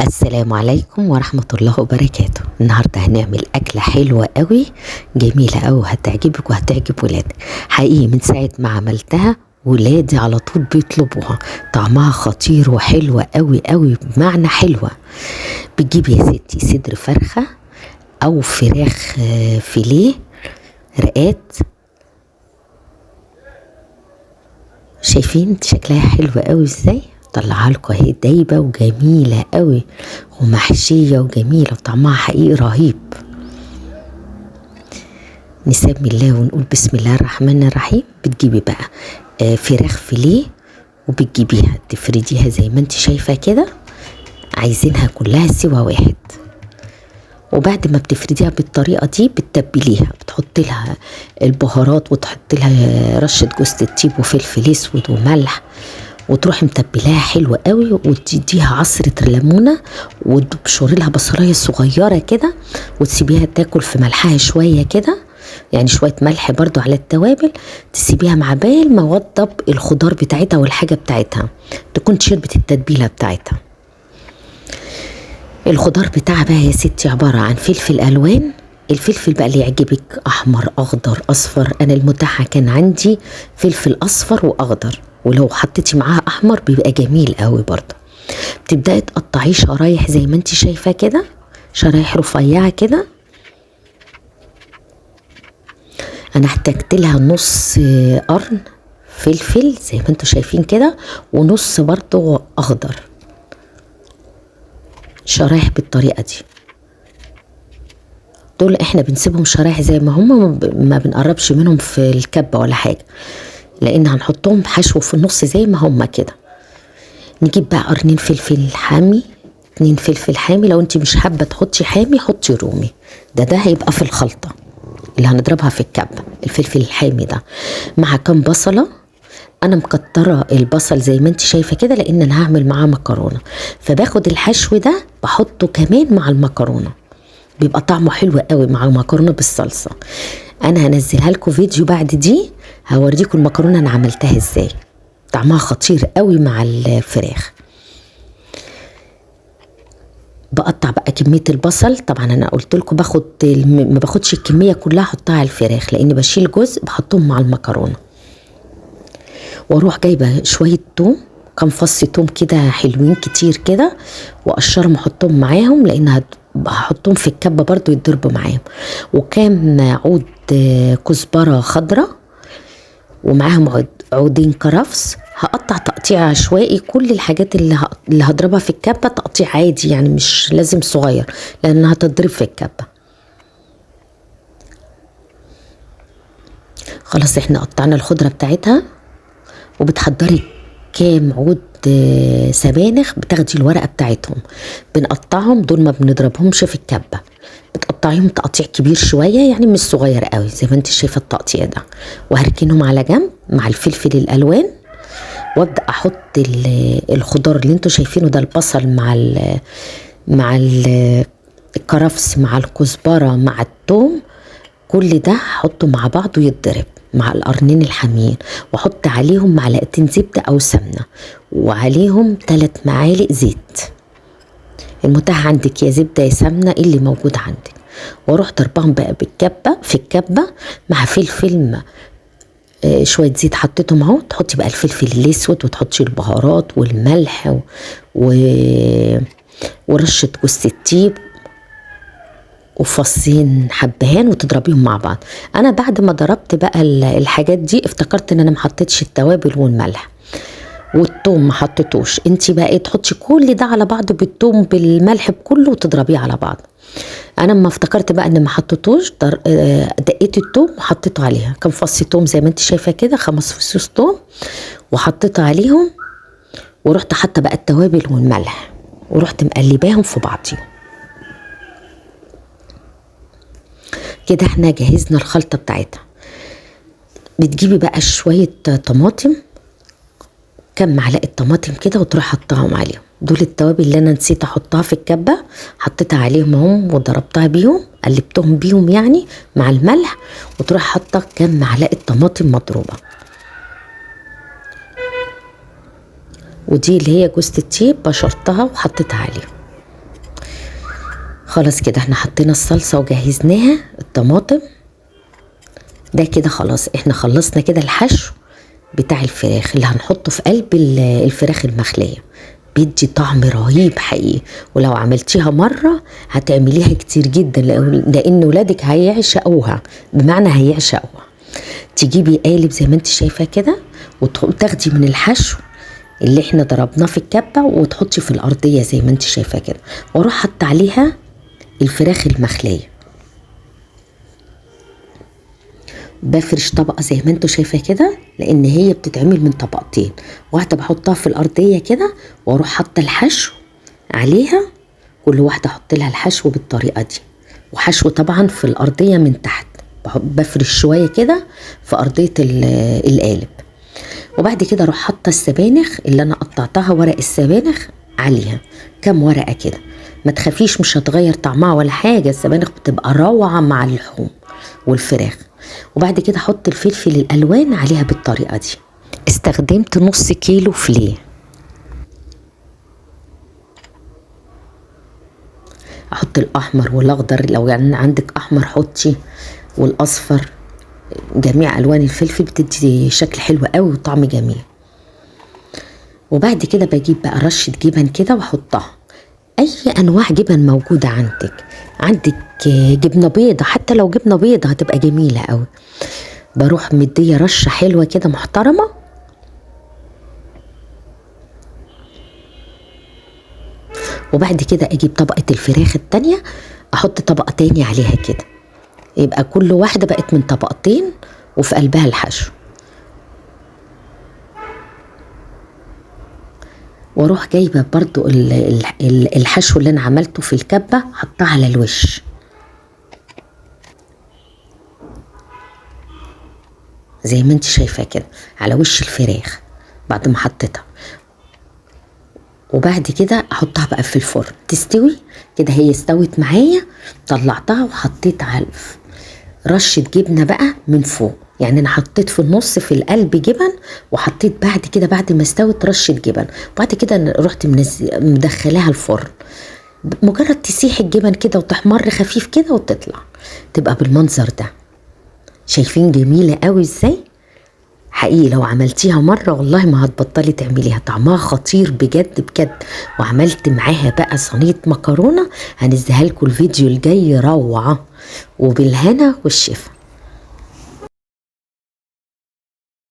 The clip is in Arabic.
السلام عليكم ورحمة الله وبركاته. النهاردة هنعمل أكلة حلوة قوي، جميلة قوي، هتعجبك وهتعجب ولادك. حقيقي من ساعة ما عملتها ولادي على طول بيطلبوها، طعمها خطير وحلوة قوي قوي، بمعنى حلوة. بتجيب يا ستي صدر فرخة أو فراخ فيليه رقات. شايفين شكلها حلو قوي ازاي؟ طلعها لكم اهي دايبه وجميله قوي ومحشيه وجميله وطعمها حقيقي رهيب. نسمي الله ونقول بسم الله الرحمن الرحيم. بتجيبي بقى فراخ فيليه وبتجيبيها تفرديها زي ما انت شايفه كده، عايزينها كلها سوا واحد. وبعد ما بتفرديها بالطريقه دي بتتبليها، بتحط لها البهارات وتحط لها رشه جوز الطيب وفلفل اسود وملح، وتروحي متبلاها حلوه قوي وتديها عصره ليمونه وتبشري لها بصلايه صغيره كده وتسيبيها تاكل في ملحها شويه كده، يعني شويه ملح برضو على التوابل. تسيبيها مع بال ما وضب الخضار بتاعتها والحاجه بتاعتها تكون شربت التتبيله بتاعتها. الخضار بتاعها بقى يا ستي عباره عن فلفل الوان، الفلفل بقى اللي يعجبك، احمر اخضر اصفر. انا المتاحه كان عندي فلفل اصفر واخضر، ولو حطيتي معاها احمر بيبقى جميل قوي برضه. بتبداي تقطعيه شرايح زي ما انت شايفه كده، شرايح رفيعه كده. انا احتجت لها نص قرن فلفل زي ما انتوا شايفين كده، ونص برضه اخضر، شرايح بالطريقه دي. دول احنا بنسيبهم شرايح زي ما هم، ما بنقربش منهم في الكبه ولا حاجه، لان هنحطهم حشو في النص زي ما هم كده. نجيب بقى قرنين فلفل حامي، 2 فلفل حامي. لو انت مش حابه تحطي حامي حطي رومي، ده هيبقى في الخلطه اللي هنضربها في الكبه. الفلفل الحامي ده مع كام بصله. انا مكتره البصل زي ما انت شايفه كده لان انا هعمل معاه مكرونه، فباخد الحشو ده بحطه كمان مع المكرونه، بيبقى طعمه حلو قوي مع المكرونه بالصلصه. انا هنزلها لكم فيديو بعد دي، هوريكم المكرونه انا عملتها ازاي، طعمها خطير قوي مع الفراخ. بقطع بقى كميه البصل. طبعا انا قلت لكم ما باخدش الكميه كلها احطها على الفراخ، لان بشيل جزء بحطهم مع المكرونه. واروح جايبه شويه توم، كام فص توم كده حلوين كتير كده، واقشرهم احطهم معاهم، لان هحطهم في الكبه برضو يتضربوا معاهم. وكام عود كزبره خضراء، ومعاهم عودين كرفس. هقطع تقطيع عشوائي كل الحاجات اللي هضربها في الكبه، تقطيع عادي يعني، مش لازم صغير لانها هتضرب في الكبه. خلاص احنا قطعنا الخضره بتاعتها، وبتحضري كام عود سبانخ، بتاخدي الورقه بتاعتهم بنقطعهم، دول ما بنضربهمش في الكبه، بتقطعيهم تقطيع كبير شويه يعني، مش صغير قوي زي ما انت شايفه التقطيع ده. وهركنهم على جنب مع الفلفل الالوان، وابدا احط الخضار اللي انتوا شايفينه ده، البصل مع الكرفس مع الكزبره مع الثوم، كل ده هحطه مع بعض ويتضرب مع القرنين الحاميين، واحط عليهم معلقتين زبده او سمنه، وعليهم 3 معالق زيت. المتاح عندك يا زبده يا سمنه اللي موجود عندك. واروح ضربهم بقى في الكبه مع فلفل شويه زيت حطيتهم اهو. تحطي بقى الفلفل الاسود وتحطي البهارات والملح ورشه جوز الطيب وفصين حبهان، وتضربيهم مع بعض. انا بعد ما ضربت بقى الحاجات دي افتكرت ان انا ما حطيتش التوابل والملح والثوم، ما حطيتوش. انت بقى تحطي كل ده على بعض بالثوم بالملح بكله وتضربيه على بعض. انا ما افتكرت بقى ان ما حطيتوش، دقيت الثوم وحطيته عليها كام فص ثوم زي ما انت شايفه كده، 5 فصوص ثوم وحطيته عليهم. ورحت حاطه بقى التوابل والملح، ورحت مقلباهم في بعضيهم كده. احنا جهزنا الخلطه بتاعتها. بتجيبي بقى شويه طماطم، كم معلقه طماطم كده، وتروحي حطاهم عليهم. دول التوابل اللي انا نسيت احطها في الكبه، حطيتها عليهم اهم وضربتها بيهم، قلبتهم بيهم يعني مع الملح. وتروحي حاطه كم معلقه طماطم مضروبه، ودي اللي هي جوز الطيب بشرتها وحطيتها عليهم. خلاص كده احنا حطينا الصلصة وجهزناها الطماطم. ده كده خلاص احنا خلصنا كده الحشو بتاع الفراخ اللي هنحطه في قلب الفراخ المخلية. بيدي طعم رهيب حقيقي، ولو عملتيها مرة هتعمليها كتير جدا لان ولادك هيعشقوها، بمعنى هيعشقوها. تجيبي قالب زي ما انت شايفاه كده وتاخدي من الحشو اللي احنا ضربناه في الكبة وتحطي في الارضية زي ما انت شايفاه كده، واروح حط عليها الفراخ المخلية. بفرش طبقة زي ما انتوا شايفة كده، لان هي بتتعمل من طبقتين، واحدة بحطها في الارضية كده واروح حاطة الحشو عليها، كل واحدة احط لها الحشو بالطريقة دي، وحشو طبعا في الارضية من تحت، بفرش شوية كده في ارضية القالب. وبعد كده اروح حاطة السبانخ اللي انا قطعتها، ورق السبانخ عليها كام ورقة كده، ما تخافيش مش هتغير طعمها ولا حاجة، السبانخ بتبقى روعة مع اللحوم والفراخ. وبعد كده احط الفلفل الالوان عليها بالطريقه دي. استخدمت نص كيلو فليه، احط الاحمر والاخضر، لو يعني عندك احمر حطي، والاصفر، جميع الوان الفلفل بتدي شكل حلو قوي وطعم جميل. وبعد كده بجيب بقى رشه جبن كده واحطها، اي انواع جبن موجوده عندك جبنه بيضه، حتى لو جبنه بيضه هتبقى جميله قوي. بروح مديه رشه حلوه كده محترمه، وبعد كده اجيب طبقه الفراخ التانيه احط طبقه تاني عليها كده، يبقى كل واحده بقت من طبقتين وفي قلبها الحشو. واروح جايبه برضو الحشو اللي انا عملته في الكبه حطها على الوش زي ما انت شايفه كده على وش الفراخ بعد ما حطيتها. وبعد كده احطها بقى في الفرن تستوي كده. هي استوت معايا، طلعتها وحطيت على رشه جبنه بقى من فوق، يعني انا حطيت في النص في القلب جبن، وحطيت بعد كده بعد ما استوت رشه جبن، وبعد كده رحت مدخلاها الفرن. مجرد تسيح الجبن كده وتحمر خفيف كده وتطلع، تبقى بالمنظر ده. شايفين جميله قوي ازاي؟ حقيقي لو عملتيها مرة والله ما هتبطلي تعمليها، طعمها خطير بجد بجد. وعملت معاها بقى صينية مكرونة هنزلها لكم الفيديو الجاي روعة، وبالهنا والشفا.